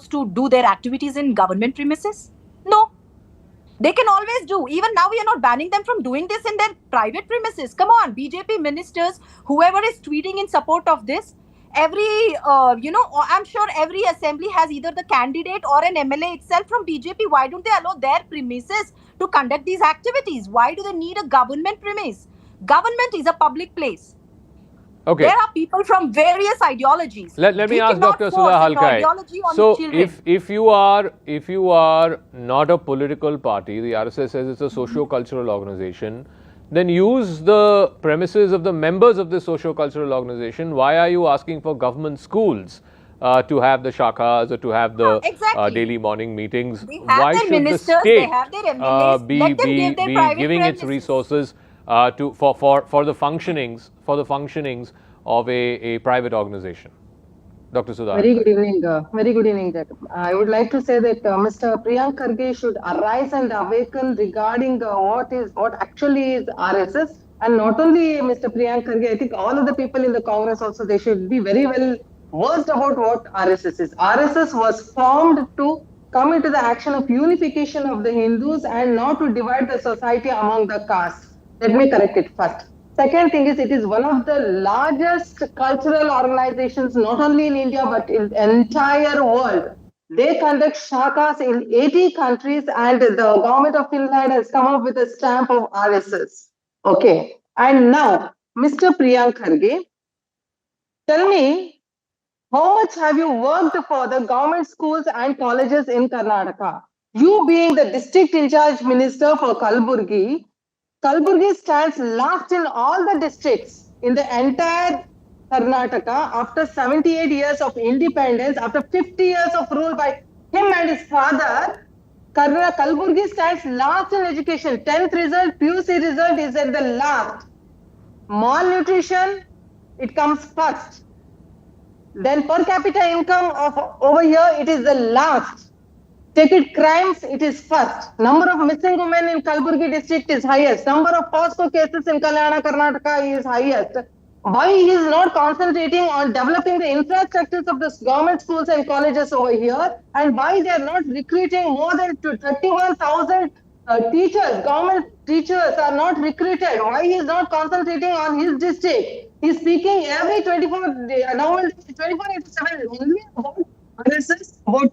to do their activities in government premises? No. They can always do. Even now, we are not banning them from doing this in their private premises. Come on, BJP ministers, whoever is tweeting in support of this, I'm sure every assembly has either the candidate or an MLA itself from BJP. Why don't they allow their premises to conduct these activities? Why do they need a government premise? Government is a public place. Okay. There are people from various ideologies. Let me ask Dr. Sudha Halkai. So if you are not a political party, the RSS says it's a socio-cultural organization, then use the premises of the members of the socio-cultural organization. Why are you asking for government schools to have the shakhas or to have the daily morning meetings? Why should the state be giving its resources for the functionings of a private organization? Dr. Sudha. Very good evening. Very good evening, Jacob. I would like to say that Mr. Priyank Kharge should arise and awaken regarding what actually is RSS, and not only Mr. Priyank Kharge. I think all of the people in the Congress also, they should be very well versed about what RSS is. RSS was formed to come into the action of unification of the Hindus and not to divide the society among the castes. Let me correct it first. Second thing is, it is one of the largest cultural organizations, not only in India, but in the entire world. They conduct shakas in 80 countries, and the government of Finland has come up with a stamp of RSS. Okay. And now, Mr. Priyank Kharge, tell me, how much have you worked for the government schools and colleges in Karnataka? You being the district in charge minister for Kalaburgi stands last in all the districts in the entire Karnataka after 78 years of independence, after 50 years of rule by him and his father. Kalaburgi stands last in education. 10th result, PUC result is at the last. Malnutrition, it comes first. Then per capita income of over here, it is the last. Ticket crimes, it is first. Number of missing women in Kalaburgi district is highest. Number of POSCO cases in Kalyana, Karnataka is highest. Why he is not concentrating on developing the infrastructures of the government schools and colleges over here, and why they are not recruiting more than 31,000 teachers, government teachers are not recruited? Why he is not concentrating on his district? He is speaking every 24/7 only about RSS, about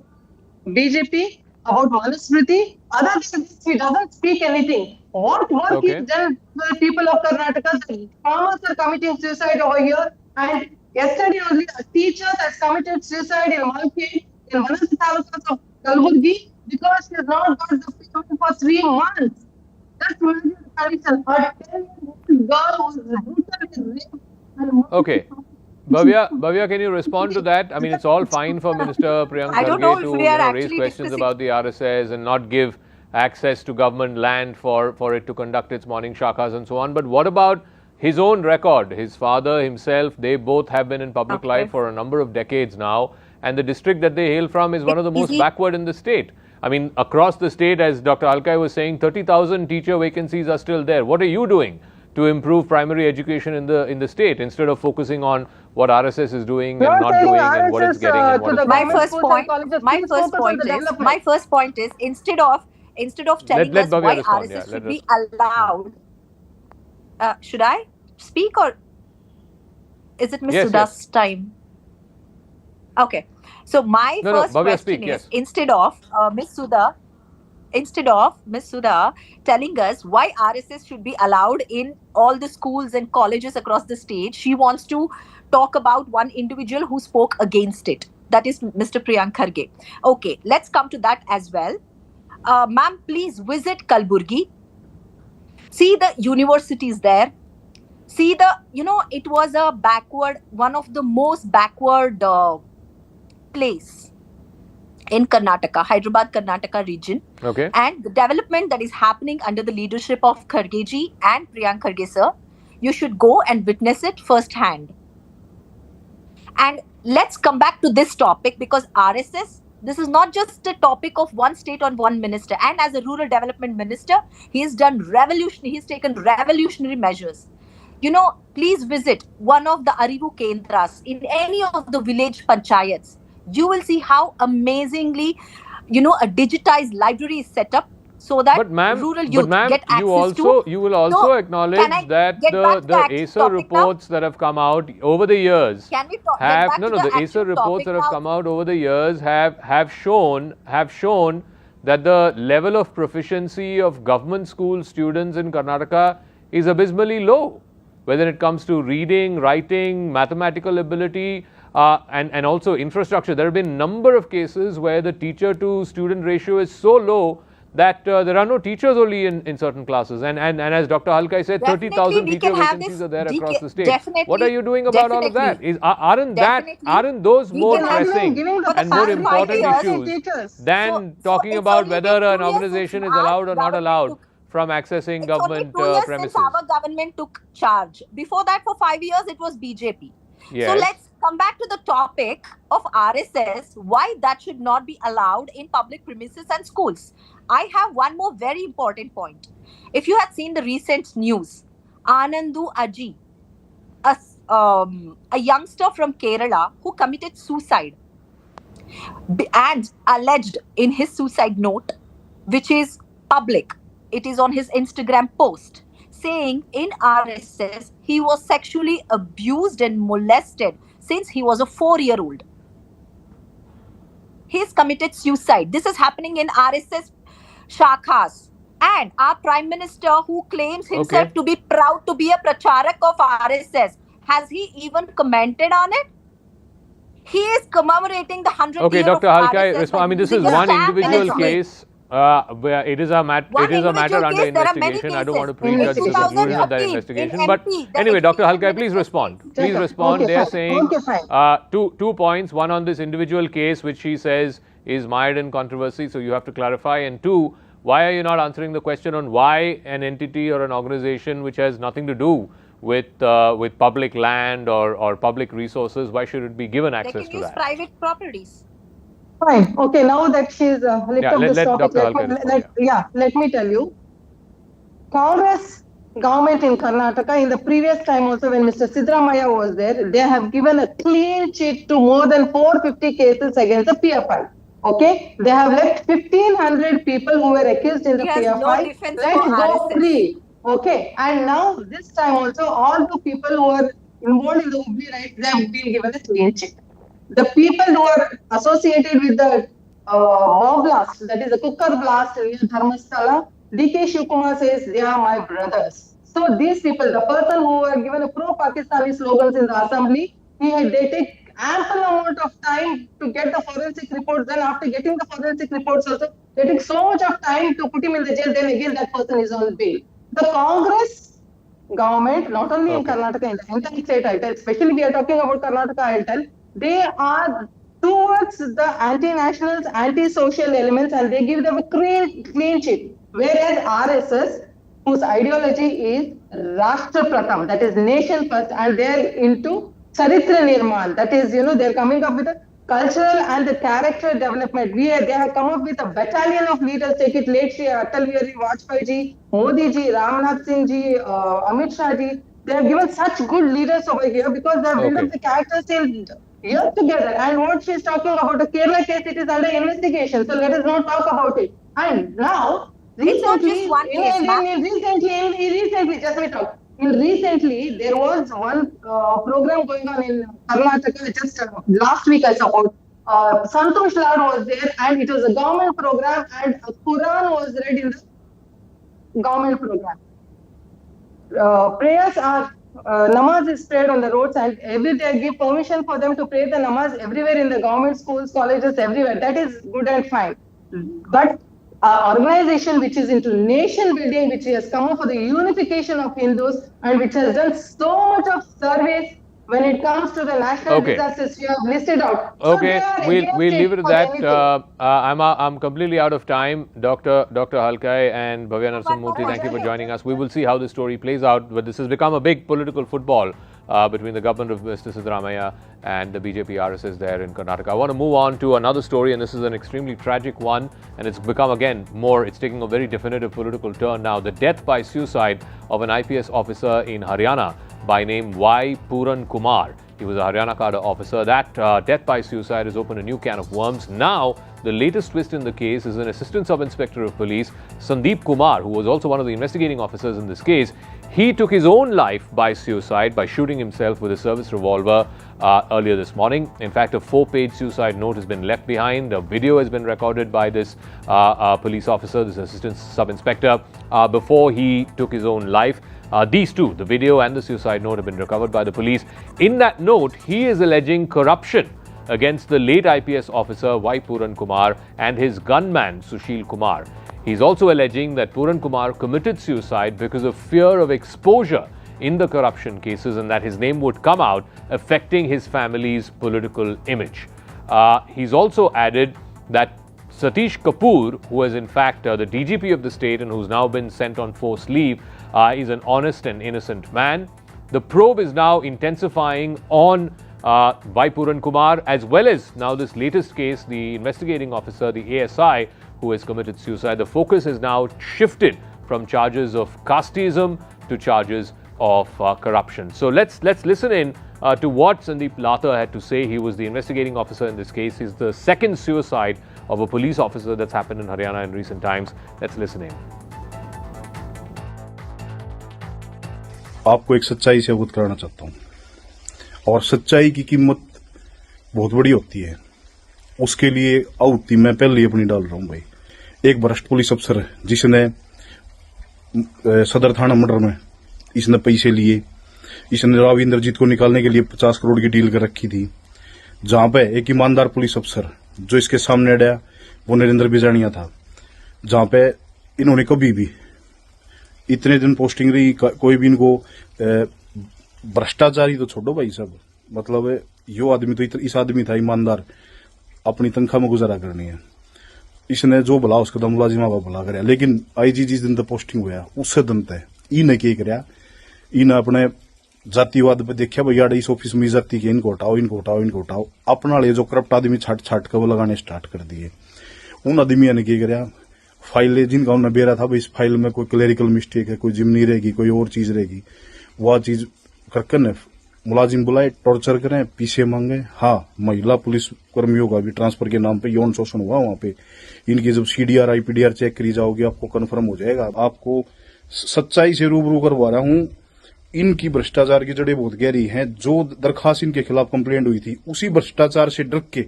BJP, about Manusmriti. Other than this, he doesn't speak anything. What work is done for the people of Karnataka? The farmers are committing suicide over here, and yesterday only a teacher has committed suicide in Malki, in one of the talukas of Kalaburgi, because she has not got the payment for 3 months. That's the condition. Her 10-year-old girl was brutally raped. Okay. Bhavya, can you respond to that? I mean, it's all fine for Minister Priyank Kharge to raise questions about the RSS and not give access to government land for it to conduct its morning shakas and so on. But what about his own record? His father, himself, they both have been in public life for a number of decades now. And the district that they hail from is one of the most backward in the state. I mean, across the state, as Dr. Halkai was saying, 30,000 teacher vacancies are still there. What are you doing to improve primary education in the state instead of focusing on what RSS is doing and not doing and what it's getting and what it's my first point is instead of telling us why RSS should be allowed. Should I speak or is it Ms. Sudha's time? Okay. So my first question is instead of Ms. Sudha telling us why RSS should be allowed in all the schools and colleges across the state, she wants to talk about one individual who spoke against it. That is Mr. Priyank Kharge. Okay, let's come to that as well. Ma'am, please visit Kalaburgi. See the universities there. See it was one of the most backward place in Karnataka, Hyderabad, Karnataka region. Okay. And the development that is happening under the leadership of Khargeji and Priyank Kharge sir, you should go and witness it firsthand. And let's come back to this topic, because RSS, this is not just a topic of one state or one minister. And as a rural development minister, he's taken revolutionary measures. Please visit one of the Arivu Kendras in any of the village panchayats. you will see how amazingly, a digitized library is set up so that rural youth get access to. You will also acknowledge that the Acer reports that have come out over the years have the Acer reports that have come out over the years have shown that the level of proficiency of government school students in Karnataka is abysmally low, whether it comes to reading, writing, mathematical ability, and also infrastructure. There have been a number of cases where the teacher to student ratio is so low that there are no teachers only in certain classes. And as Dr. Halkai said, 30,000 teacher vacancies are there across the state. What are you doing about all of that? Aren't those more pressing and more important issues than talking about whether an organization is allowed or not allowed from accessing government premises? Since our government took charge. Before that, for 5 years, it was BJP. Yes. So let's come back to the topic of RSS, why that should not be allowed in public premises and schools. I have one more very important point. If you had seen the recent news, Anandu Aji, a youngster from Kerala who committed suicide and alleged in his suicide note, which is public, it is on his Instagram post, saying in RSS he was sexually abused and molested since he was a 4-year-old. He's committed suicide. This is happening in RSS shakhas. And our Prime Minister, who claims himself to be proud to be a pracharak of RSS, has he even commented on it? He is commemorating the 100th year Dr. of Halkai, RSS. I mean, this is one individual case. It is a matter under investigation. I don't want to prejudge the conclusion of that investigation. But anyway, Dr. Halkai, please respond. Please respond. They are saying two points. One on this individual case, which she says is mired in controversy, so you have to clarify. And two, why are you not answering the question on why an entity or an organization which has nothing to do with public land or public resources, why should it be given access to that? They can use private properties. Fine. Okay, now that she's lifted up this topic, let me tell you. Congress government in Karnataka, in the previous time also when Mr. Siddaramaiah was there, they have given a clean sheet to more than 450 cases against the PFI. Okay, they have left 1,500 people who were accused in the PFI. Let go free. Okay, and now this time also all the people who are involved in the Hubli riots, they have been given a clean sheet. The people who are associated with the bomb blast, that is a cooker blast near Dharmasthala, D.K. Shivkumar says they are my brothers. So these people, the person who were given a pro-Pakistani slogans in the assembly, they take ample amount of time to get the forensic reports. Then after getting the forensic reports also, they take so much of time to put him in the jail. Then again that person is on bail. The Congress government, not only in Karnataka, in the entire state, I'll tell, especially we are talking about Karnataka, I'll tell, they are towards the anti-nationals, anti-social elements, and they give them a clean sheet. Whereas RSS, whose ideology is Rashtra Pratham, that is nation first, and they're into Charitra Nirman, that is, they're coming up with a cultural and the character development. They have come up with a battalion of leaders. Take it late, Atal Bihari Vajpayee ji, Modi ji, Ramnath Singh ji, Amit Shah ji. They have given such good leaders over here because they have built up the characters in years together. And what she's talking about, the Kerala case, it is under investigation. So let us not talk about it. And now, recently, just we talk. Recently, there was one program going on in Karnataka just last week, I suppose. Santosh Lal was there, and it was a government program, and a Quran was read in the government program. Prayers are, namaz is prayed on the roads, and every day give permission for them to pray the namaz everywhere in the government schools, colleges, everywhere. That is good and fine. But organization which is into nation building, which has come up for the unification of Hindus, and which has done so much of surveys when it comes to the national disasters, you have listed out. Okay, so we'll leave it at that. I'm completely out of time. Dr. Halkai and Bhavya Narasimhamurthy, thank you for joining us. We will see how this story plays out, but this has become a big political football between the government of Mr. Siddaramaiah and the BJP RSS there in Karnataka. I want to move on to another story, and this is an extremely tragic one, and it's become again it's taking a very definitive political turn now. The death by suicide of an IPS officer in Haryana by name Y. Puran Kumar. He was a Haryana cadre officer. That death by suicide has opened a new can of worms. Now, the latest twist in the case is an assistant sub-inspector of police, Sandeep Kumar, who was also one of the investigating officers in this case. He took his own life by suicide by shooting himself with a service revolver earlier this morning. In fact, a 4-page suicide note has been left behind. A video has been recorded by this police officer, this assistant sub-inspector, before he took his own life. These two, the video and the suicide note, have been recovered by the police. In that note, he is alleging corruption against the late IPS officer Y. Puran Kumar and his gunman Sushil Kumar. He's also alleging that Puran Kumar committed suicide because of fear of exposure in the corruption cases and that his name would come out, affecting his family's political image. He's also added that Satish Kapoor, who is in fact the DGP of the state and who's now been sent on forced leave, is an honest and innocent man. The probe is now intensifying on Y. Puran Kumar, as well as now this latest case, the investigating officer, the ASI, who has committed suicide. The focus is now shifted from charges of casteism to charges of corruption. So let's listen in to what Sandeep Latha had to say. He was the investigating officer in this case. He's the second suicide of a police officer that's happened in Haryana in recent times. Let's listen in. आपको एक सच्चाई से अवगत कराना चाहता हूं, और सच्चाई की कीमत बहुत बड़ी होती है। उसके लिए आहुति मैं पहले ही अपनी डाल रहा हूं भाई। एक भ्रष्ट पुलिस अफसर जिसने सदर थाना मर्डर में इसने पैसे लिए, इसने राव इंद्रजीत को निकालने के लिए 50 करोड़ की डील कर रखी थी। जहां पे एक ईमानदार पुलिस अफसर जो इसके सामने अड़ा वो नरेंद्र बिजानिया था, जहां पे इन्होंने कभी भी इतने दिन पोस्टिंग रही, कोई भी इनको भ्रष्टाचारी तो छोड़ो भाई साहब, मतलब यो आदमी तो इस आदमी था ईमानदार, अपनी तनख्वाह में गुजारा करनी है। इसने जो भला उसका तो मुलाजिमा का भला कराया, लेकिन आईजी जिस दिन तक पोस्टिंग हुआ उससे दिन तक इन्हें क्या कराया, इन अपने जातिवाद पे देखा भाई यार इस ऑफिस में जाति के इनको हटाओ, इनको हटाओ, इनको हटाओ, अपना ले जो करप्ट आदमी छाट छाट कर वो लगाने स्टार्ट कर दिए। उन आदमियों ने क्या कराया, फाइलें जिनका उन्हें बेरा था भाई इस फाइल में कोई क्लेरिकल मिस्टेक है, कोई जिमनी रहेगी, कोई और चीज रहेगी, वह चीज करके न मुलाजिम बुलाए, टॉर्चर करें, पीछे मांगे। हाँ, महिला पुलिस कर्मियों का भी ट्रांसफर के नाम पे यौन शोषण हुआ वहां पे। इनकी जब सीडीआर आईपीडीआर चेक करी जाओगे आपको कन्फर्म हो जाएगा। आपको सच्चाई से रूबरू करवा रहा हूं, इनकी भ्रष्टाचार की जड़ें बहुत गहरी हैं। जो दरखास्त इनके खिलाफ कंप्लेंट हुई थी उसी भ्रष्टाचार से डर के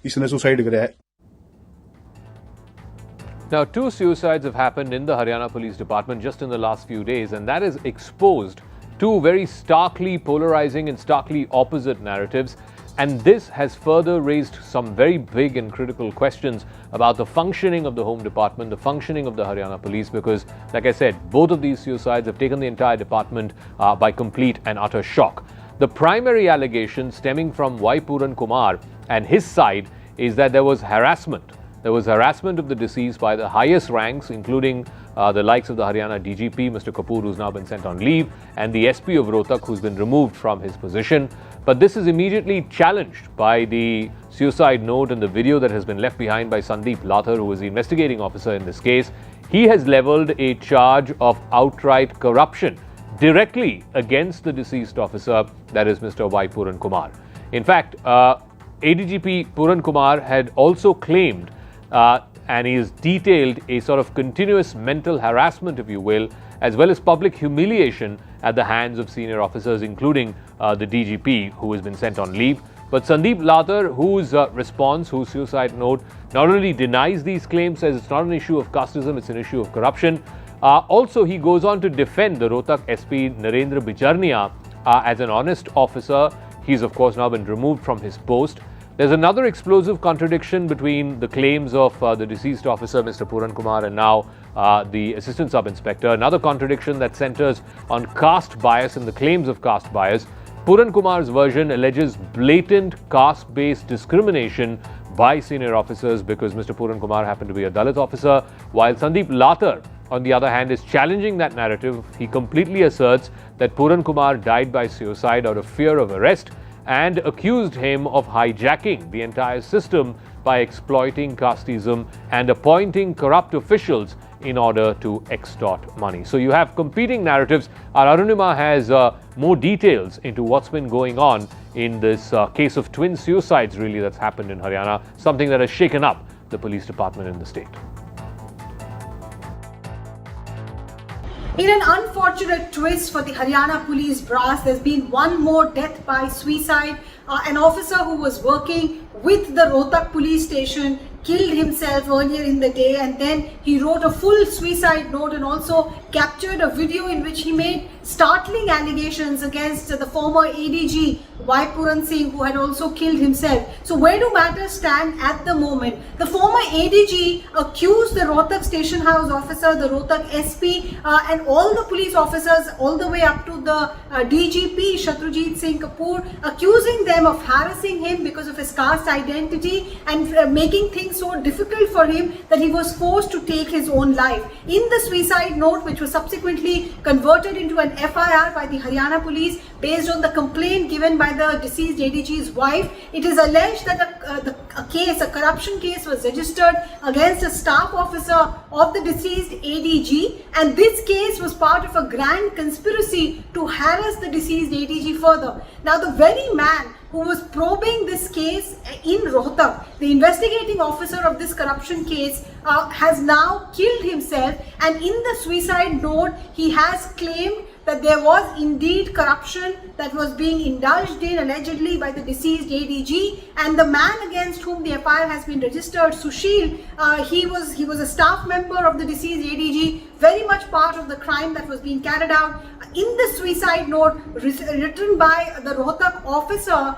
इसने सुसाइड कराया है। Now, 2 suicides have happened in the Haryana Police Department just in the last few days, and that has exposed 2 very starkly polarizing and starkly opposite narratives. And this has further raised some very big and critical questions about the functioning of the Home Department, the functioning of the Haryana Police, because, like I said, both of these suicides have taken the entire department by complete and utter shock. The primary allegation stemming from Y. Puran Kumar and his side is that there was harassment. There was harassment of the deceased by the highest ranks, including the likes of the Haryana DGP, Mr. Kapoor, who's now been sent on leave, and the SP of Rhetoric, who's been removed from his position. But this is immediately challenged by the suicide note and the video that has been left behind by Sandeep Latha, who is the investigating officer in this case. He has leveled a charge of outright corruption directly against the deceased officer, that is Mr. Y. Puran Kumar. In fact, ADGP Puran Kumar had also claimed and he has detailed a sort of continuous mental harassment, if you will, as well as public humiliation at the hands of senior officers, including the DGP, who has been sent on leave. But Sandeep Latha, whose response, whose suicide note, not only denies these claims, says it's not an issue of casteism, it's an issue of corruption. Also, he goes on to defend the Rhetoric SP Narendra Bijarnia as an honest officer. He's, of course, now been removed from his post. There's another explosive contradiction between the claims of the deceased officer, Mr. Puran Kumar, and now the assistant sub-inspector. Another contradiction that centers on caste bias and the claims of caste bias. Puran Kumar's version alleges blatant caste-based discrimination by senior officers because Mr. Puran Kumar happened to be a Dalit officer, while Sandeep Latha, on the other hand, is challenging that narrative. He completely asserts that Puran Kumar died by suicide out of fear of arrest and accused him of hijacking the entire system by exploiting casteism and appointing corrupt officials in order to extort money. So you have competing narratives. Our Arunima has more details into what's been going on in this case of twin suicides really that's happened in Haryana, something that has shaken up the police department in the state. In an unfortunate twist for the Haryana police brass, there's been one more death by suicide. An officer who was working with the Rhetoric police station killed himself earlier in the day, and then he wrote a full suicide note and also captured a video in which he made startling allegations against the former ADG Puran Singh, who had also killed himself. So where do matters stand at the moment? The former ADG accused the Rhetoric station house officer, the Rhetoric SP and all the police officers all the way up to the DGP Shatrujit Singh Kapoor, accusing them of harassing him because of his caste identity and making things so difficult for him that he was forced to take his own life. In the suicide note, which was subsequently converted into an FIR by the Haryana police based on the complaint given by the deceased ADG's wife, it is alleged that a corruption case was registered against a staff officer of the deceased ADG, and this case was part of a grand conspiracy to harass the deceased ADG further. Now, the very man who was probing this case in Rhetoric, the investigating officer of this corruption case, has now killed himself, and in the suicide note he has claimed that there was indeed corruption that was being indulged in allegedly by the deceased ADG, and the man against whom the FIR has been registered, Sushil, he was a staff member of the deceased ADG, very much part of the crime that was being carried out. In the suicide note written by the Rhetoric officer,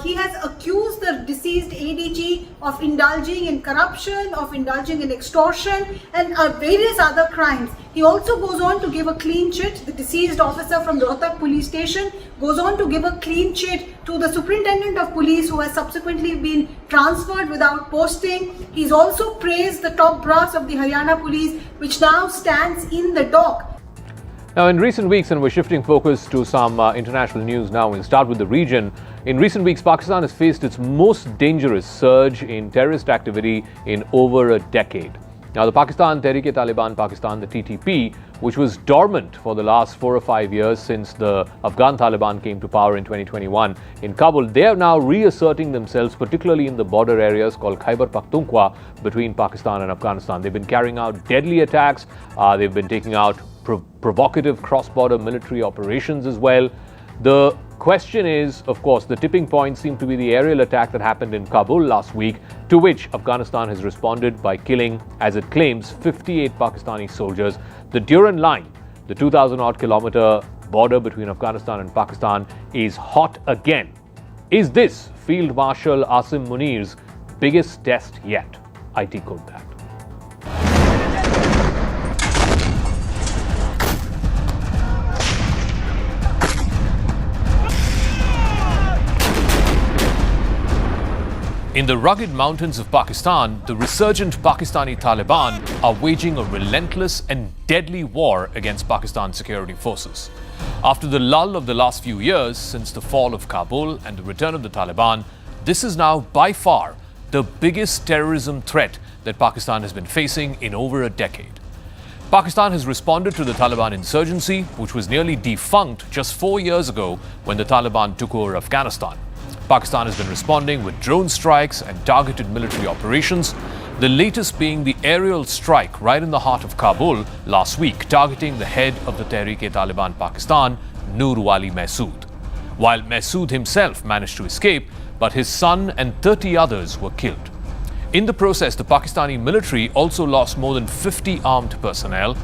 he has accused the deceased ADG of indulging in corruption, of indulging in extortion and various other crimes. He also goes on to give a clean chit. The deceased officer from Rhetoric police station goes on to give a clean chit to the superintendent of police, who has subsequently been transferred without posting. He's also praised the top brass of the Haryana police, which now stands in the dock. Now, in recent weeks, and we're shifting focus to some international news now, we'll start with the region. In recent weeks, Pakistan has faced its most dangerous surge in terrorist activity in over a decade. Now, the Pakistan Tehreek-e-Taliban Pakistan, the TTP, which was dormant for the last 4 or 5 years since the Afghan Taliban came to power in 2021 in Kabul, they are now reasserting themselves, particularly in the border areas called Khyber Pakhtunkhwa between Pakistan and Afghanistan. They've been carrying out deadly attacks. They've been taking out provocative cross-border military operations as well. The question is, of course, the tipping point seemed to be the aerial attack that happened in Kabul last week, to which Afghanistan has responded by killing, as it claims, 58 Pakistani soldiers. The Durand Line, the 2,000-odd kilometer border between Afghanistan and Pakistan, is hot again. Is this Field Marshal Asim Munir's biggest test yet? I decode that. In the rugged mountains of Pakistan, the resurgent Pakistani Taliban are waging a relentless and deadly war against Pakistan's security forces. After the lull of the last few years, since the fall of Kabul and the return of the Taliban, this is now by far the biggest terrorism threat that Pakistan has been facing in over a decade. Pakistan has responded to the Taliban insurgency, which was nearly defunct just 4 years ago when the Taliban took over Afghanistan. Pakistan has been responding with drone strikes and targeted military operations, the latest being the aerial strike right in the heart of Kabul last week, targeting the head of the Tehreek-e-Taliban Pakistan, Nur Wali Masood. While Masood himself managed to escape, but his son and 30 others were killed. In the process, the Pakistani military also lost more than 50 armed personnel.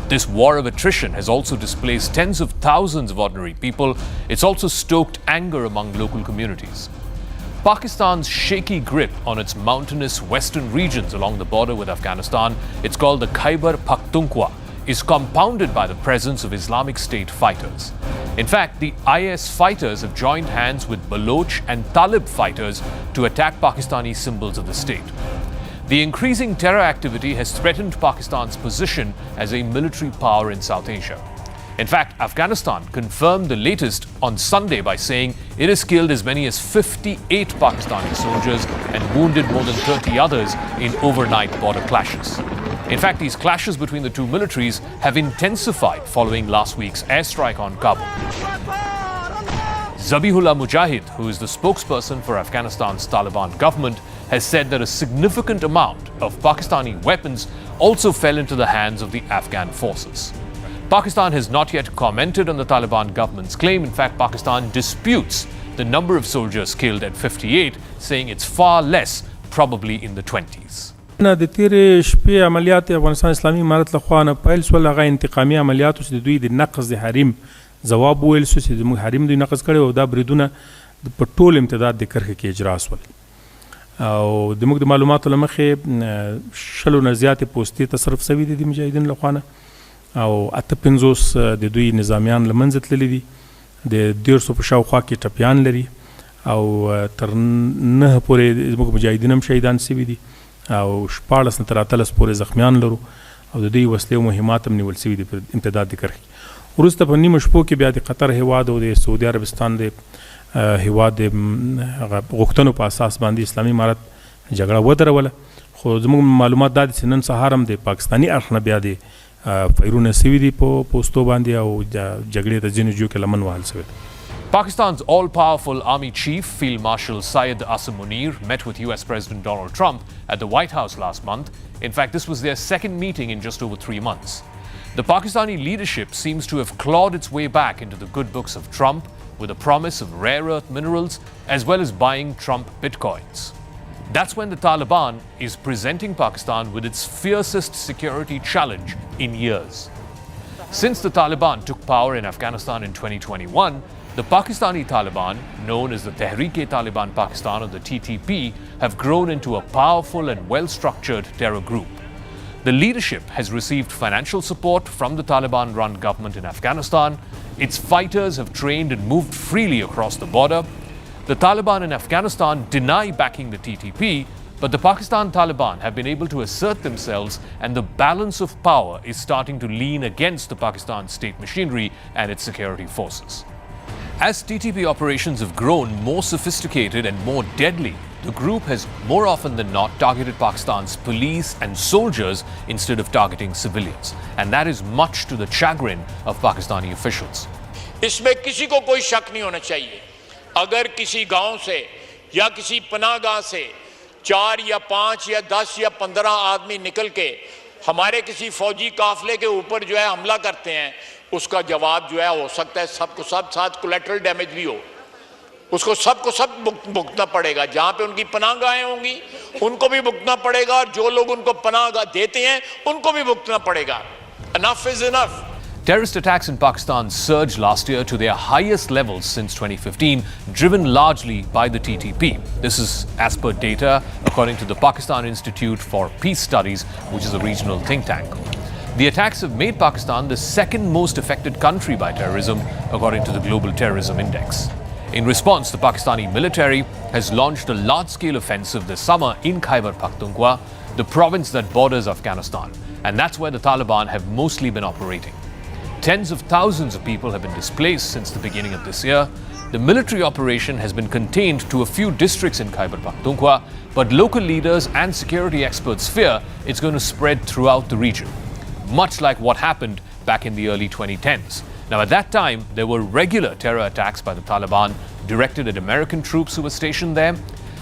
This war of attrition has also displaced tens of thousands of ordinary people. It's also stoked anger among local communities. Pakistan's shaky grip on its mountainous western regions along the border with Afghanistan, it's called the Khyber Pakhtunkhwa, is compounded by the presence of Islamic State fighters. In fact, the IS fighters have joined hands with Baloch and Talib fighters to attack Pakistani symbols of the state. The increasing terror activity has threatened Pakistan's position as a military power in South Asia. In fact, Afghanistan confirmed the latest on Sunday by saying it has killed as many as 58 Pakistani soldiers and wounded more than 30 others in overnight border clashes. In fact, these clashes between the two militaries have intensified following last week's airstrike on Kabul. Zabihullah Mujahid, who is the spokesperson for Afghanistan's Taliban government, has said that a significant amount of Pakistani weapons also fell into the hands of the Afghan forces. Pakistan has not yet commented on the Taliban government's claim. In fact, Pakistan disputes the number of soldiers killed at 58, saying it's far less, probably in the 20s. د تیرې شپې عملیات افغانستان اسلامي امارت لخوا نه پیل شول، هغه انتقامي عملیاتو چې د دوی د نقض د حریم ځواب وویل شو چې زموږ حریم دوی نقض کړی او دا بریدونه په ټول امتداد د کرښې کې اجرا شول. او د موږ د معلوماتو له مخې 100 نه زیاتې پوستې تصرف شوي دي د مجاهدینو لخوا نه او 58 د دوی نظامیان له منځه تللي دي، د 150 په شاوخوا کې ټپیان لري او تر 9 پورې زموږ مجاهدین هم شهیدان شوي دي او 14 نه تر 13 پورې زخمیان لرو او د دوی وسلې او مهمات هم نیول شوي دي په امتداد د کرښې. وروسته په نیمه شپو کې بیا د قطر هیواد او د سعودي عربستان د هیواد د غوښتنو په اساس باندې اسلامي امارت جګړه ودروله، خو زموږ معلومات دا دي چې نن سهار هم د پاکستاني اړخ نه بیا د فیرونه سوي دي په پوستو باندې او جګړې ته ځینو جو کې لمن وهل سوی دی. Pakistan's all-powerful army chief, Field Marshal Syed Asim Munir, met with US President Donald Trump at the White House last month. In fact, this was their second meeting in just over 3 months. The Pakistani leadership seems to have clawed its way back into the good books of Trump with a promise of rare earth minerals as well as buying Trump bitcoins. That's when the Taliban is presenting Pakistan with its fiercest security challenge in years. Since the Taliban took power in Afghanistan in 2021, the Pakistani Taliban, known as the Tehreek-e-Taliban Pakistan or the TTP, have grown into a powerful and well-structured terror group. The leadership has received financial support from the Taliban-run government in Afghanistan. Its fighters have trained and moved freely across the border. The Taliban in Afghanistan deny backing the TTP, but the Pakistan Taliban have been able to assert themselves and the balance of power is starting to lean against the Pakistan state machinery and its security forces. As TTP operations have grown more sophisticated and more deadly, the group has more often than not targeted Pakistan's police and soldiers instead of targeting civilians. And that is much to the chagrin of Pakistani officials. इसमें किसी को कोई शक नहीं होना चाहिए, अगर किसी गांव से या किसी पनाहगाह से 4 या 5 या 10 या 15 आदमी निकल के हमारे किसी फौजी काफले के ऊपर जो है हमला करते हैं, उसका जवाब जो है हो सकता है सबको सब साथ कोलैटरल डैमेज भी हो, उसको सबको सब भुगतना पड़ेगा। जहां पे उनकी पनाहगाहें होंगी उनको भी भुगतना पड़ेगा और जो लोग उनको पनाहगाह देते हैं उनको भी भुगतना पड़ेगा। Enough is enough. Terrorist attacks in Pakistan surged last year to their highest levels since 2015, driven largely by the TTP. This is as per data according to the Pakistan Institute for Peace Studies, which is a regional think tank. The attacks have made Pakistan the second most affected country by terrorism, according to the Global Terrorism Index. In response, the Pakistani military has launched a large-scale offensive this summer in Khyber Pakhtunkhwa, the province that borders Afghanistan, and that's where the Taliban have mostly been operating. Tens of thousands of people have been displaced since the beginning of this year. The military operation has been contained to a few districts in Khyber Pakhtunkhwa, but local leaders and security experts fear it's going to spread throughout the region, much like what happened back in the early 2010s. Now, at that time, there were regular terror attacks by the Taliban directed at American troops who were stationed there.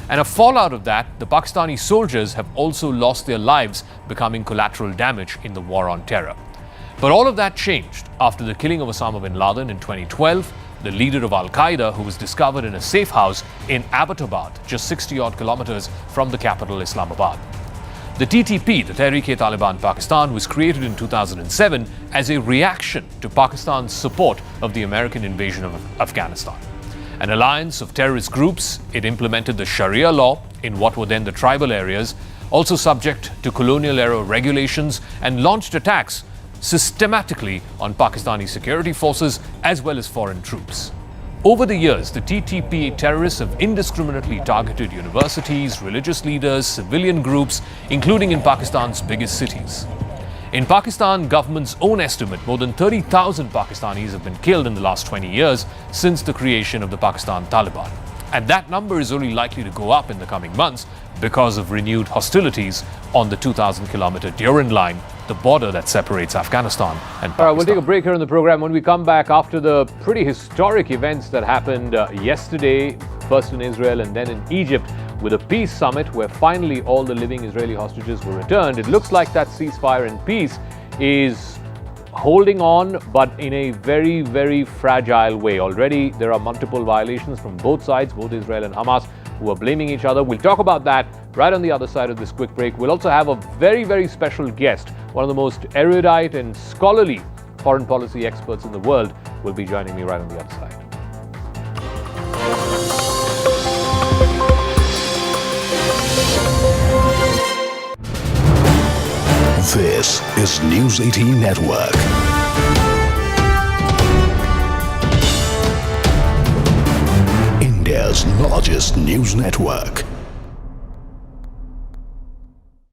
And a fallout of that, the Pakistani soldiers have also lost their lives, becoming collateral damage in the war on terror. But all of that changed after the killing of Osama bin Laden in 2012, the leader of Al-Qaeda, who was discovered in a safe house in Abbottabad, just 60-odd kilometers from the capital Islamabad. The TTP, the Tehreek-e-Taliban Pakistan, was created in 2007 as a reaction to Pakistan's support of the American invasion of Afghanistan. An alliance of terrorist groups, it implemented the Sharia law in what were then the tribal areas, also subject to colonial-era regulations, and launched attacks systematically on Pakistani security forces as well as foreign troops. Over the years, the TTP terrorists have indiscriminately targeted universities, religious leaders, civilian groups, including in Pakistan's biggest cities. In Pakistan, government's own estimate, more than 30,000 Pakistanis have been killed in the last 20 years since the creation of the Pakistan Taliban. And that number is only likely to go up in the coming months because of renewed hostilities on the 2,000-kilometer Durand line, the border that separates Afghanistan and Pakistan. All right, we'll take a break here in the program. When we come back after the pretty historic events that happened yesterday, first in Israel and then in Egypt, with a peace summit where finally all the living Israeli hostages were returned, it looks like that ceasefire and peace is holding on, but in a very, very fragile way. Already there are multiple violations from both sides, both Israel and Hamas, who are blaming each other. We'll talk about that right on the other side of this quick break. We'll also have a very, very special guest, one of the most erudite and scholarly foreign policy experts in the world, will be joining me right on the other side. This is News 18 Network. India's largest news network.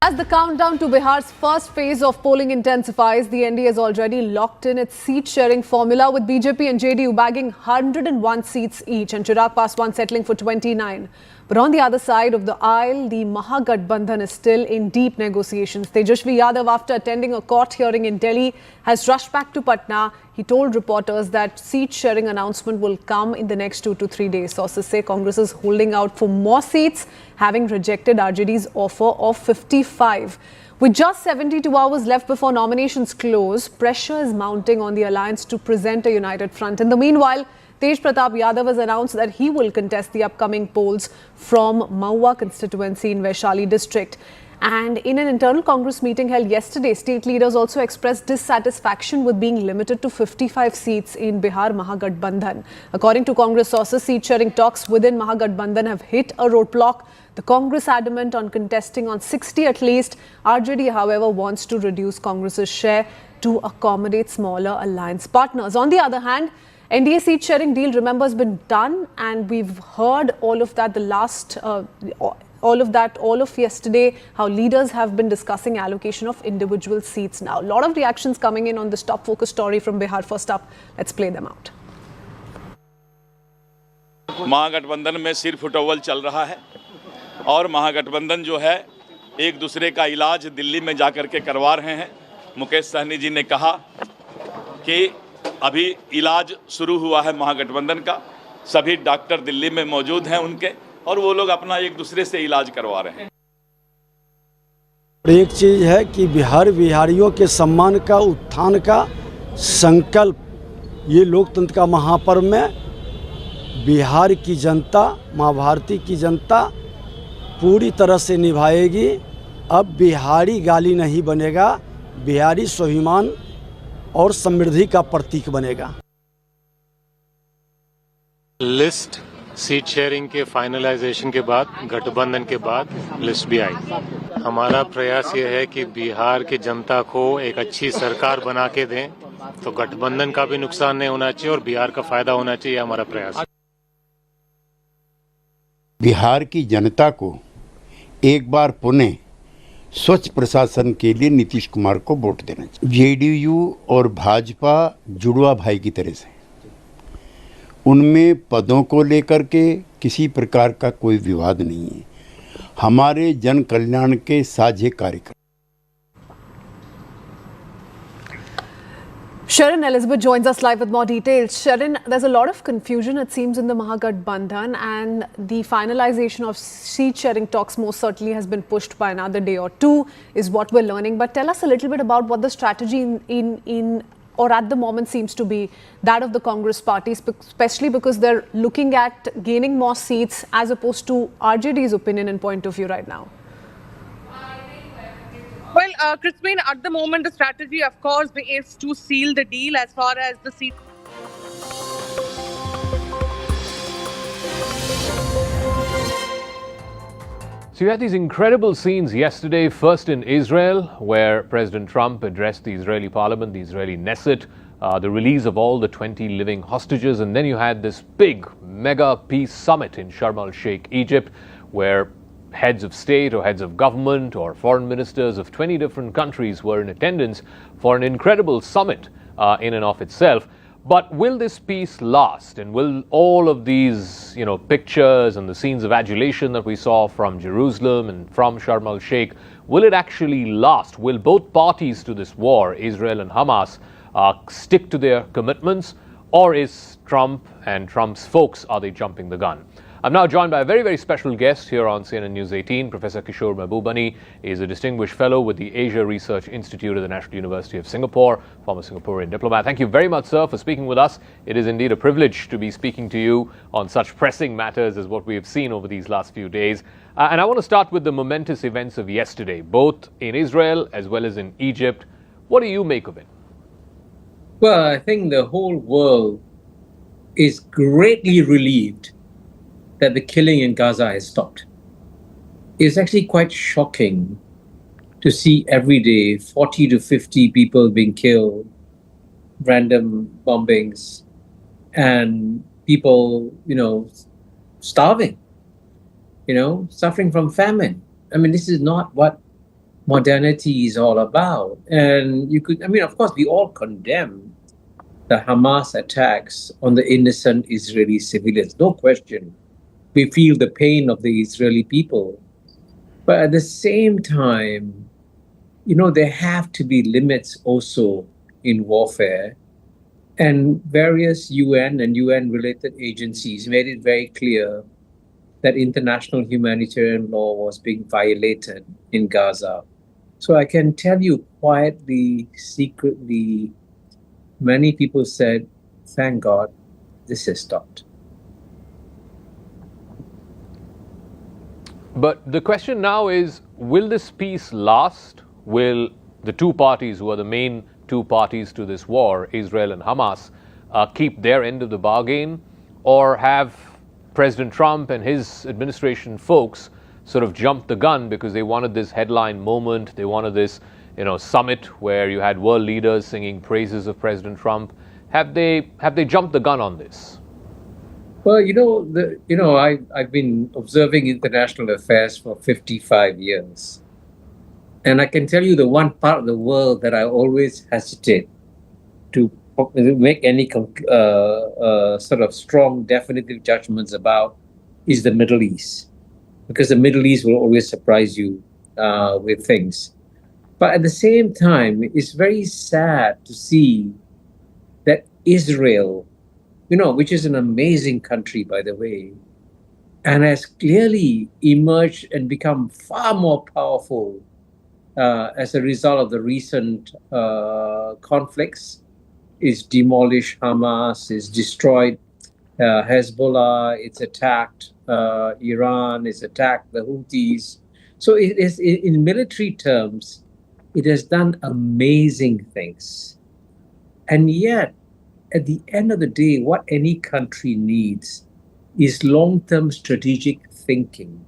As the countdown to Bihar's first phase of polling intensifies, the NDA has already locked in its seat-sharing formula, with BJP and JDU bagging 101 seats each and Chirag Paswan settling for 29. But on the other side of the aisle, the Mahagathbandhan is still in deep negotiations. Tejashwi Yadav, after attending a court hearing in Delhi, has rushed back to Patna. He told reporters that seat-sharing announcement will come in the next 2 to 3 days. Sources say Congress is holding out for more seats, having rejected RJD's offer of 55. With just 72 hours left before nominations close, pressure is mounting on the alliance to present a united front. In the meanwhile, Tej Pratap Yadav has announced that he will contest the upcoming polls from Mahua constituency in Vaishali district. And in an internal Congress meeting held yesterday, state leaders also expressed dissatisfaction with being limited to 55 seats in Bihar Mahagathbandhan. According to Congress sources, seat-sharing talks within Mahagathbandhan have hit a roadblock. The Congress adamant on contesting on 60 at least. RJD, however, wants to reduce Congress's share to accommodate smaller alliance partners. On the other hand, NDA seat-sharing deal, remember, has been done, and we've heard all of that all of yesterday, how leaders have been discussing allocation of individual seats now. A lot of reactions coming in on this top focus story from Bihar. First up, let's play them out. महागठबंधन में सिर फुटअव्वल चल रहा है और महागठबंधन जो है एक दूसरे का इलाज दिल्ली में जाकर के करवा रहे हैं। मुकेश सहनी जी ने कहा कि अभी इलाज शुरू हुआ है महागठबंधन का, सभी डॉक्टर दिल्ली में मौजूद हैं उनके, और वो लोग अपना एक दूसरे से इलाज करवा रहे हैं। एक चीज है कि बिहारियों के सम्मान का, उत्थान का संकल्प ये लोकतंत्र का महापर्व में बिहार की जनता, माँ भारती की जनता पूरी तरह से निभाएगी। अब बिहारी गाली नहीं बनेगा, बिहारी स्वाभिमान और समृद्धि का प्रतीक बनेगा। लिस्ट सीट शेयरिंग के फाइनलाइजेशन के बाद, गठबंधन के बाद लिस्ट भी आई। हमारा प्रयास ये है कि बिहार की जनता को एक अच्छी सरकार बना के दें, तो गठबंधन का भी नुकसान नहीं होना चाहिए और बिहार का फायदा होना चाहिए, हमारा प्रयास। बिहार की जनता को एक बार पुनः स्वच्छ प्रशासन के लिए नीतीश कुमार को वोट देना चाहिए। जेडीयू और भाजपा जुड़वा भाई की तरह से, उनमें पदों को लेकर के किसी प्रकार का कोई विवाद नहीं है। हमारे जन कल्याण के साझे कार्यक्रम। Sharon Elizabeth joins us live with more details. Sharon, there's a lot of confusion, it seems, in the Mahagathbandhan, and the finalization of seat-sharing talks most certainly has been pushed by another day or two, is what we're learning. But tell us a little bit about what the strategy or at the moment seems to be that of the Congress party, especially because they're looking at gaining more seats as opposed to RJD's opinion and point of view right now. Well, Crispin, at the moment, the strategy, of course, is to seal the deal as far as the seat. So you had these incredible scenes yesterday, first in Israel, where President Trump addressed the Israeli parliament, the Israeli Knesset, the release of all the 20 living hostages. And then you had this big mega peace summit in Sharm el-Sheikh, Egypt, where heads of state or heads of government or foreign ministers of 20 different countries were in attendance for an incredible summit in and of itself. But will this peace last? And will all of these, pictures and the scenes of adulation that we saw from Jerusalem and from Sharm el-Sheikh, will it actually last? Will both parties to this war, Israel and Hamas, stick to their commitments? Or is Trump and Trump's folks, are they jumping the gun? I'm now joined by a very, very special guest here on CNN News 18. Professor Kishore Mahbubani is a distinguished fellow with the Asia Research Institute at the National University of Singapore, former Singaporean diplomat. Thank you very much, sir, for speaking with us. It is indeed a privilege to be speaking to you on such pressing matters as what we have seen over these last few days. And I want to start with the momentous events of yesterday, both in Israel as well as in Egypt. What do you make of it? Well, I think the whole world is greatly relieved that the killing in Gaza has stopped. It's actually quite shocking to see every day 40 to 50 people being killed, random bombings, and people, starving, suffering from famine. I mean, this is not what modernity is all about. And of course, we all condemn the Hamas attacks on the innocent Israeli civilians, no question. We feel the pain of the Israeli people. But at the same time, there have to be limits also in warfare. And various UN and UN-related agencies made it very clear that international humanitarian law was being violated in Gaza. So I can tell you quietly, secretly, many people said, thank God, this has stopped. But the question now is, will this peace last? Will the two parties, who are the main two parties to this war, Israel and Hamas, keep their end of the bargain? Or have President Trump and his administration folks sort of jumped the gun because they wanted this headline moment, they wanted this summit where you had world leaders singing praises of President Trump? Have they jumped the gun on this? Well, I've been observing international affairs for 55 years. And I can tell you the one part of the world that I always hesitate to make any sort of strong, definitive judgments about is the Middle East. Because the Middle East will always surprise you with things. But at the same time, it's very sad to see that Israel, which is an amazing country, by the way, and has clearly emerged and become far more powerful as a result of the recent conflicts. It's demolished Hamas, it's destroyed Hezbollah, it's attacked Iran, it's attacked the Houthis. So it is, in military terms, it has done amazing things. And yet, at the end of the day, what any country needs is long-term strategic thinking.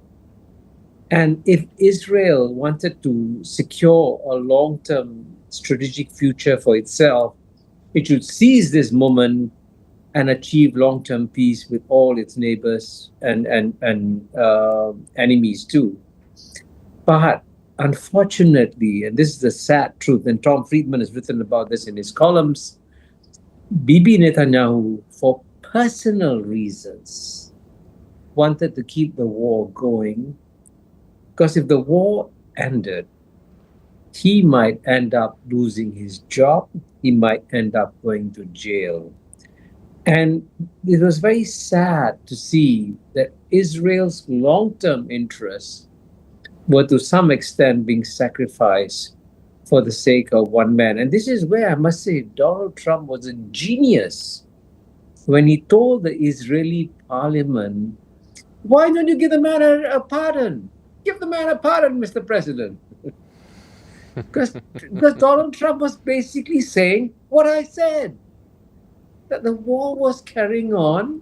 And if Israel wanted to secure a long-term strategic future for itself, it should seize this moment and achieve long-term peace with all its neighbors and enemies too. But unfortunately, and this is the sad truth, and Tom Friedman has written about this in his columns, Bibi Netanyahu, for personal reasons, wanted to keep the war going, because if the war ended, he might end up losing his job, he might end up going to jail. And it was very sad to see that Israel's long-term interests were to some extent being sacrificed for the sake of one man. And this is where I must say Donald Trump was a genius when he told the Israeli parliament, why don't you give the man a pardon? Give the man a pardon, Mr. President. Because Donald Trump was basically saying what I said, that the war was carrying on,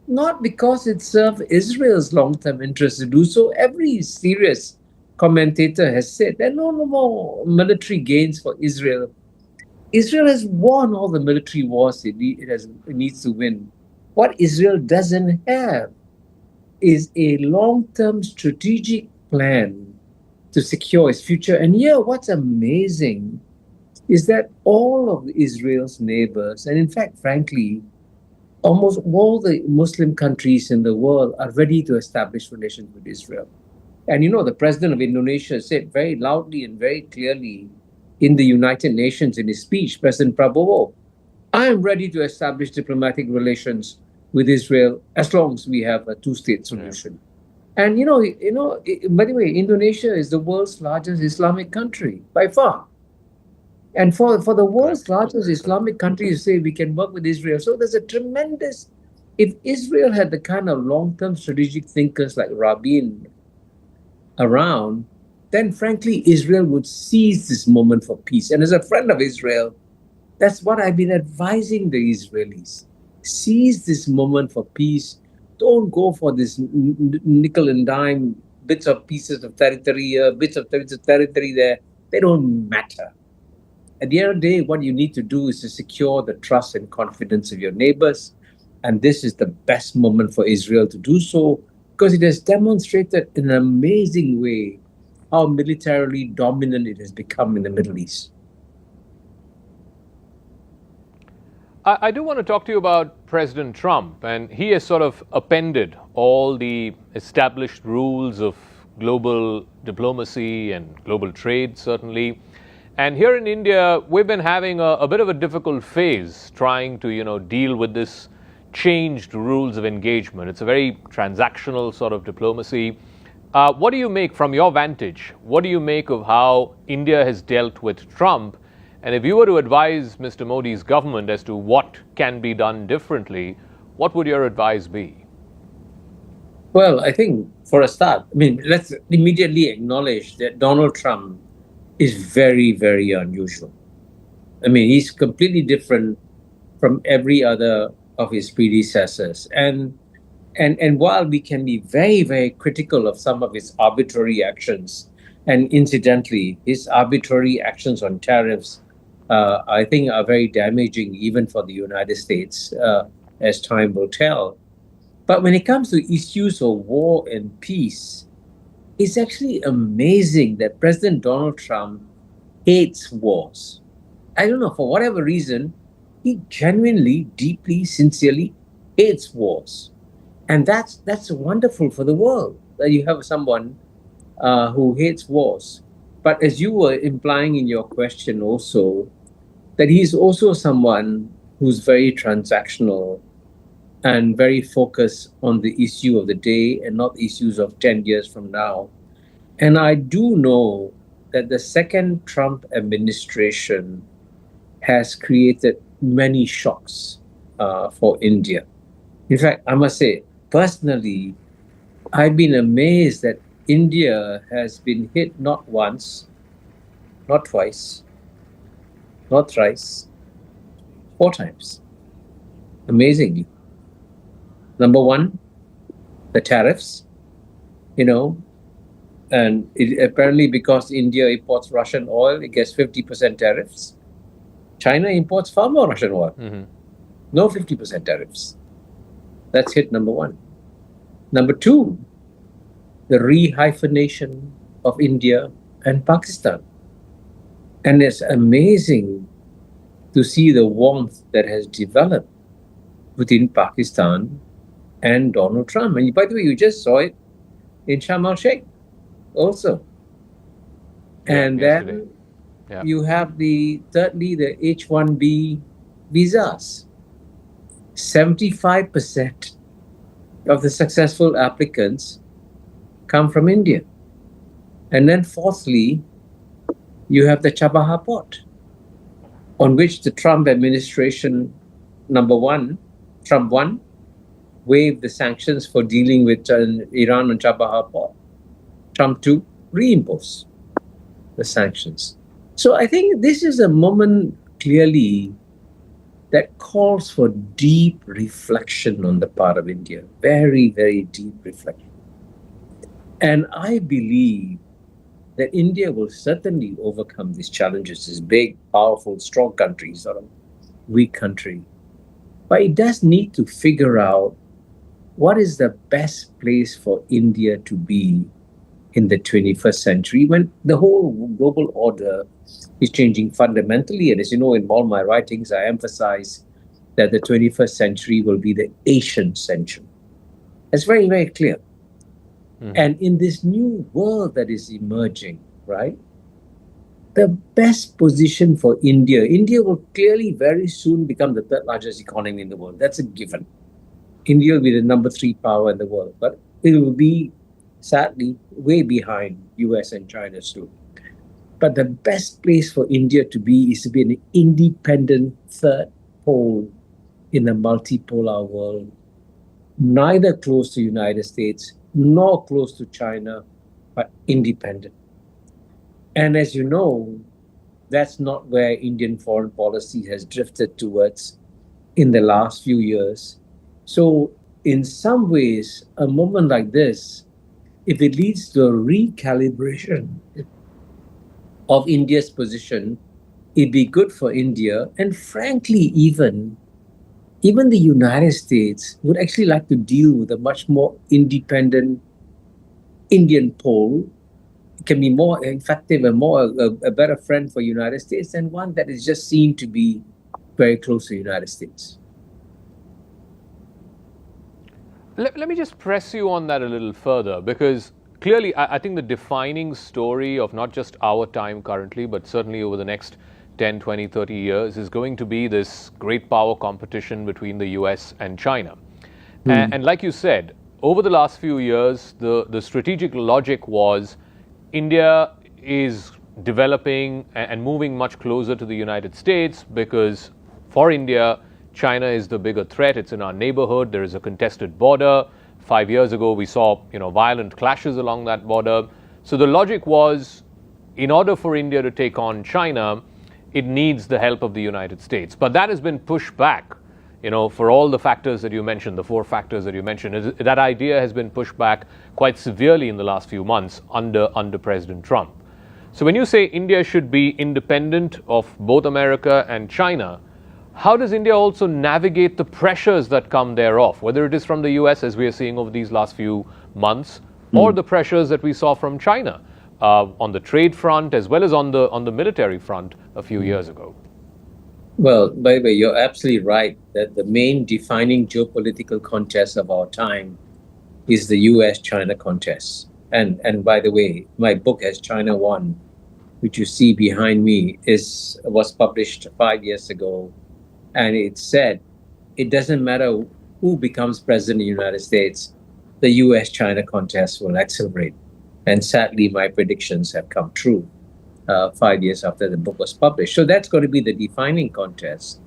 not because it served Israel's long-term interests to do so. Every serious commentator has said there are no more military gains for Israel. Israel has won all the military wars it needs to win. What Israel doesn't have is a long-term strategic plan to secure its future. And here, what's amazing is that all of Israel's neighbors, and in fact, frankly, almost all the Muslim countries in the world are ready to establish relations with Israel. And the president of Indonesia said very loudly and very clearly in the United Nations in his speech, President Prabowo, I am ready to establish diplomatic relations with Israel as long as we have a two-state solution. Yeah. And by the way, Indonesia is the world's largest Islamic country by far. And for the world's largest Islamic country to say we can work with Israel, so there's a tremendous. If Israel had the kind of long-term strategic thinkers like Rabin around, then frankly Israel would seize this moment for peace. And as a friend of Israel, that's what I've been advising the Israelis. Seize this moment for peace. Don't go for this nickel and dime, bits of pieces of territory here, bits of territory there. They don't matter. At the end of the day, what you need to do is to secure the trust and confidence of your neighbors. And this is the best moment for Israel to do so, because it has demonstrated in an amazing way how militarily dominant it has become in the Middle East. I do want to talk to you about President Trump, and he has sort of appended all the established rules of global diplomacy and global trade, certainly. And here in India, we've been having a bit of a difficult phase trying to, deal with this changed rules of engagement. It's a very transactional sort of diplomacy. What do you make, from your vantage, what do you make of how India has dealt with Trump? And if you were to advise Mr. Modi's government as to what can be done differently, what would your advice be? Well, I think for a start, let's immediately acknowledge that Donald Trump is very, very unusual. He's completely different from every other of his predecessors. And while we can be very, very critical of some of his arbitrary actions, and incidentally, his arbitrary actions on tariffs, I think are very damaging even for the United States, as time will tell. But when it comes to issues of war and peace, it's actually amazing that President Donald Trump hates wars. I don't know, for whatever reason, he genuinely, deeply, sincerely hates wars. And that's wonderful for the world, that you have someone who hates wars. But as you were implying in your question also, that he's also someone who's very transactional and very focused on the issue of the day and not issues of 10 years from now. And I do know that the second Trump administration has created many shocks for India. In fact, I must say, personally, I've been amazed that India has been hit not once, not twice, not thrice, 4 times. Amazingly. Number one, the tariffs, and apparently because India imports Russian oil, it gets 50% tariffs. China imports far more Russian oil. Mm-hmm. No 50% tariffs. That's hit number one. Number two, the rehyphenation of India and Pakistan. And it's amazing to see the warmth that has developed within Pakistan and Donald Trump. And by the way, you just saw it in Sharm el-Sheikh also. And then you have thirdly, the H-1B visas. 75% of the successful applicants come from India. And then fourthly, you have the Chabahar port, on which the Trump administration, Trump 1, waived the sanctions for dealing with Iran and Chabahar port. Trump 2 reimposed the sanctions. So I think this is a moment clearly that calls for deep reflection on the part of India. Very, very deep reflection. And I believe that India will certainly overcome these challenges, this big, powerful, strong country, sort of weak country. But it does need to figure out what is the best place for India to be in the 21st century when the whole global order is changing fundamentally. And as you know, in all my writings, I emphasize that the 21st century will be the Asian century. That's very, very clear. And in this new world that is emerging, right, the best position for India will clearly very soon become the third largest economy in the world. That's a given. India will be the number 3 power in the world, but it will be, sadly, way behind US and China soon. But the best place for India to be is to be an independent third pole in a multipolar world, neither close to the United States nor close to China, but independent. And as you know, that's not where Indian foreign policy has drifted towards in the last few years. So in some ways, a moment like this, if it leads to a recalibration of India's position, it'd be good for India. And frankly, even the United States would actually like to deal with a much more independent Indian pole. It can be more effective and a better friend for the United States than one that is just seen to be very close to the United States. Let me just press you on that a little further, because clearly I think the defining story of not just our time currently, but certainly over the next 10, 20, 30 years is going to be this great power competition between the US and China. And like you said, over the last few years, the strategic logic was India is developing and moving much closer to the United States because for India, China is the bigger threat. It's in our neighborhood. There is a contested border. 5 years ago, we saw violent clashes along that border. So the logic was, in order for India to take on China, it needs the help of the United States. But that has been pushed back, for all the factors that you mentioned, the 4 factors that you mentioned. That idea has been pushed back quite severely in the last few months under President Trump. So when you say India should be independent of both America and China, how does India also navigate the pressures that come thereof, whether it is from the US, as we are seeing over these last few months, or the pressures that we saw from China on the trade front as well as on the military front a few years ago? Well, by the way, you're absolutely right that the main defining geopolitical contest of our time is the US-China contest. And by the way, my book As China Won, which you see behind me, was published 5 years ago. And it said, it doesn't matter who becomes president of the United States, the US-China contest will accelerate. And sadly, my predictions have come true 5 years after the book was published. So that's going to be the defining contest.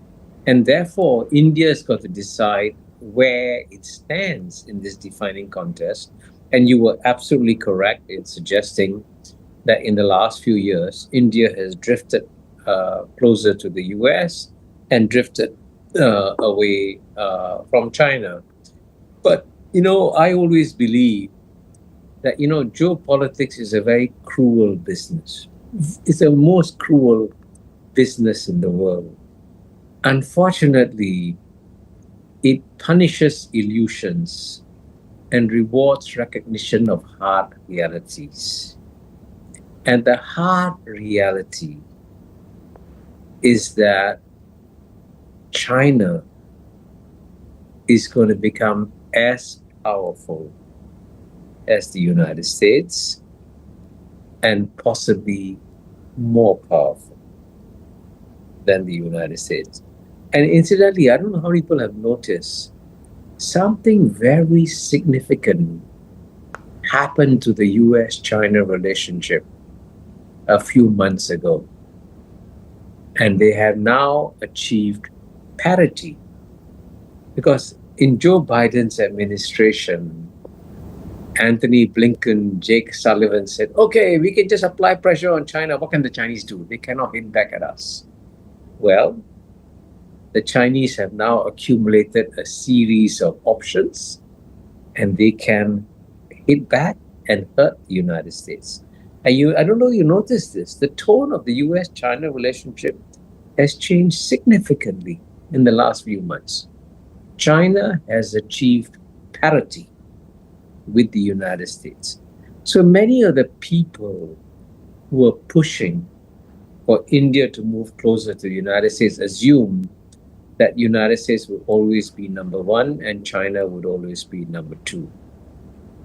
And therefore, India's got to decide where it stands in this defining contest. And you were absolutely correct in suggesting that in the last few years, India has drifted closer to the US and drifted away from China. But, I always believe that, geopolitics is a very cruel business. It's the most cruel business in the world. Unfortunately, it punishes illusions and rewards recognition of hard realities. And the hard reality is that China is going to become as powerful as the United States and possibly more powerful than the United States. And incidentally, I don't know how many people have noticed, something very significant happened to the US-China relationship a few months ago. And they have now achieved parity. Because in Joe Biden's administration, Anthony Blinken, Jake Sullivan said, okay, we can just apply pressure on China. What can the Chinese do? They cannot hit back at us. Well, the Chinese have now accumulated a series of options, and they can hit back and hurt the United States. And I don't know if you noticed this, the tone of the US-China relationship has changed significantly in the last few months. China has achieved parity with the United States. So many of the people who are pushing for India to move closer to the United States assume that United States will always be number one and China would always be number two.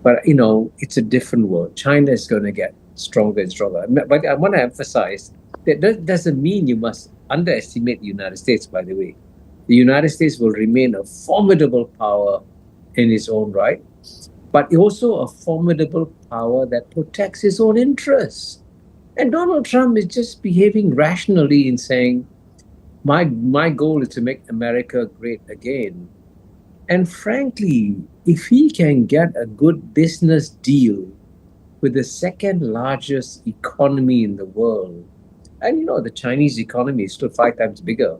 But, you know, it's a different world. China is going to get stronger and stronger. But I want to emphasize that doesn't mean you must underestimate the United States, by the way. The United States will remain a formidable power in its own right, but also a formidable power that protects its own interests. And Donald Trump is just behaving rationally in saying, my goal is to make America great again. And frankly, if he can get a good business deal with the second largest economy in the world, and you know, the Chinese economy is still 5 times bigger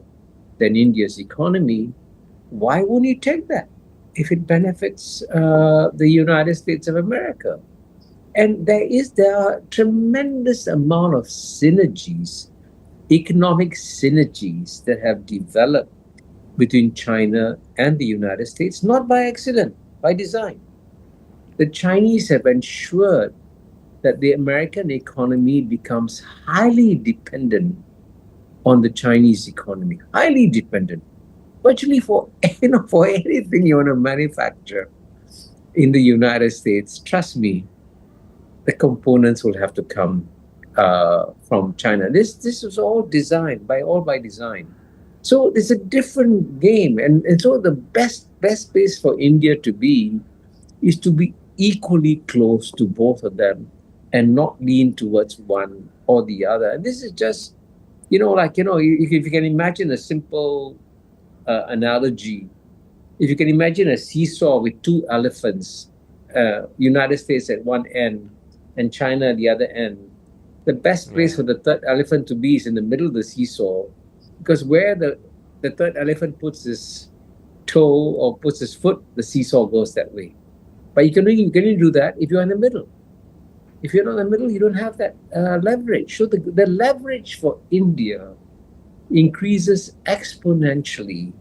than India's economy, why won't he take that if it benefits the United States of America? And there are tremendous amount of synergies, economic synergies that have developed between China and the United States, not by accident, by design. The Chinese have ensured that the American economy becomes highly dependent on the Chinese economy, highly dependent, virtually for anything you want to manufacture in the United States. Trust me, the components will have to come from China. This was all designed by design. So it's a different game, and so the best place for India to be is to be equally close to both of them and not lean towards one or the other. And this is just, if you can imagine a simple analogy, if you can imagine a seesaw with two elephants, United States at one end and China at the other end, the best place for the third elephant to be is in the middle of the seesaw, because where the third elephant puts his toe or puts his foot, the seesaw goes that way. But you can only do that if you're in the middle. If you're not in the middle, you don't have that leverage. So the leverage for India increases exponentially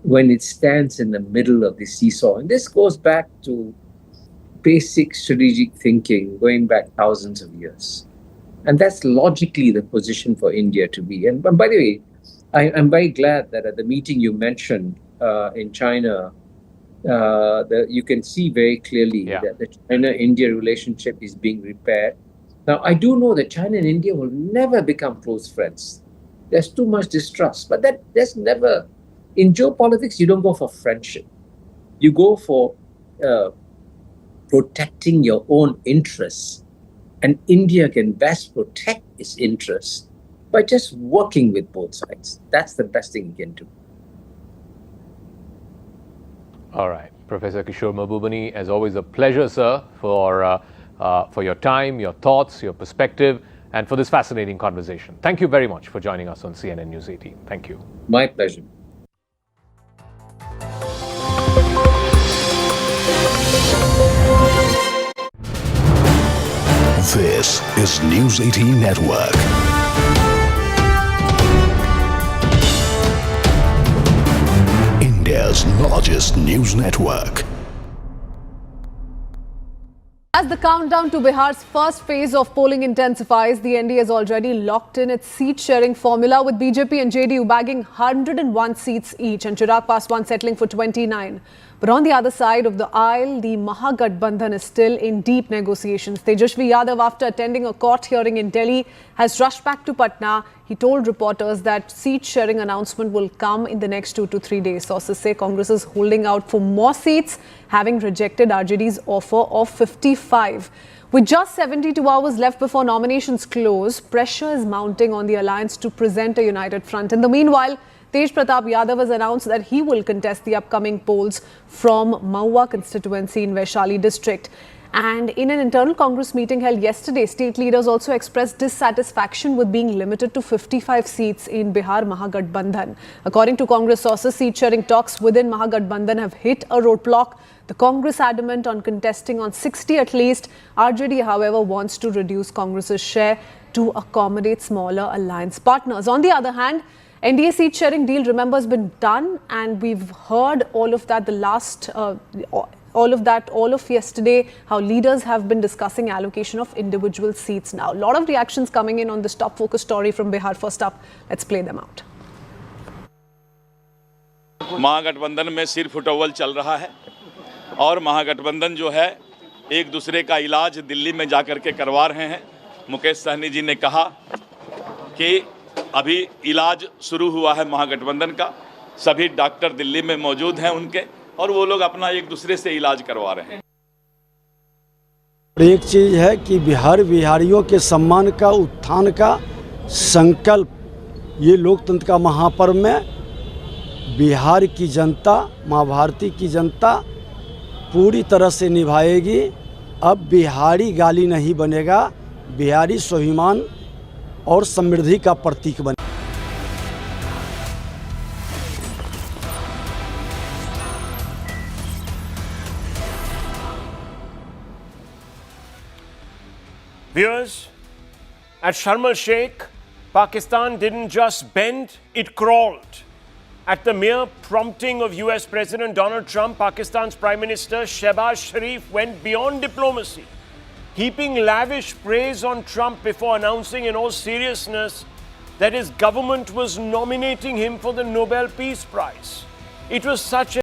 when it stands in the middle of the seesaw. And this goes back to basic strategic thinking, going back thousands of years. And that's logically the position for India to be. And by the way, I'm very glad that at the meeting you mentioned in China, you can see very clearly that the China-India relationship is being repaired. Now, I do know that China and India will never become close friends. There's too much distrust. But that's never... In geopolitics, you don't go for friendship. You go for protecting your own interests. And India can best protect its interests by just working with both sides. That's the best thing you can do. All right. Professor Kishore Mahbubani, as always, a pleasure, sir, for your time, your thoughts, your perspective, and for this fascinating conversation. Thank you very much for joining us on CNN News 18. Thank you. My pleasure. This is News 18 Network. India's largest news network. As the countdown to Bihar's first phase of polling intensifies, the NDA has already locked in its seat-sharing formula, with BJP and JDU bagging 101 seats each and Chirag Paswan settling for 29. But on the other side of the aisle, the Mahagathbandhan is still in deep negotiations. Tejashwi Yadav, after attending a court hearing in Delhi, has rushed back to Patna. He told reporters that seat-sharing announcement will come in the next 2 to 3 days. Sources say Congress is holding out for more seats, having rejected RJD's offer of 55. With just 72 hours left before nominations close, pressure is mounting on the alliance to present a united front. In the meanwhile, Tej Pratap Yadav has announced that he will contest the upcoming polls from Mahua constituency in Vaishali district. And in an internal Congress meeting held yesterday, state leaders also expressed dissatisfaction with being limited to 55 seats in Bihar Mahagathbandhan. According to Congress sources, seat-sharing talks within Mahagathbandhan have hit a roadblock. The Congress adamant on contesting on 60 at least. RJD, however, wants to reduce Congress's share to accommodate smaller alliance partners. On the other hand, NDA seat-sharing deal, remember, has been done, and we've heard all of that the last all of that, all of yesterday, how leaders have been discussing allocation of individual seats now. A lot of reactions coming in on this top focus story from Bihar. First up, let's play them out. महागठबंधन में सिर फुटअव्वल चल रहा है और महागठबंधन जो है एक दूसरे का इलाज दिल्ली में जाकर के करवा रहे हैं। मुकेश सहनी जी ने कहा कि अभी इलाज शुरू हुआ है महागठबंधन का, सभी डॉक्टर दिल्ली में मौजूद हैं उनके, और वो लोग अपना एक दूसरे से इलाज करवा रहे हैं। एक चीज़ है कि बिहारियों के सम्मान का, उत्थान का संकल्प ये लोकतंत्र का महापर्व में बिहार की जनता, माँ भारती की जनता पूरी तरह से निभाएगी। अब बिहारी गाली नहीं बनेगा, बिहारी स्वाभिमान और समृद्धि का प्रतीक बने। Viewers, at Sharm el-Sheikh, Pakistan didn't just bend, it crawled. At the mere prompting of US President Donald Trump, Pakistan's Prime Minister Shehbaz Sharif went beyond diplomacy, heaping lavish praise on Trump before announcing in all seriousness that his government was nominating him for the Nobel Peace Prize. It was such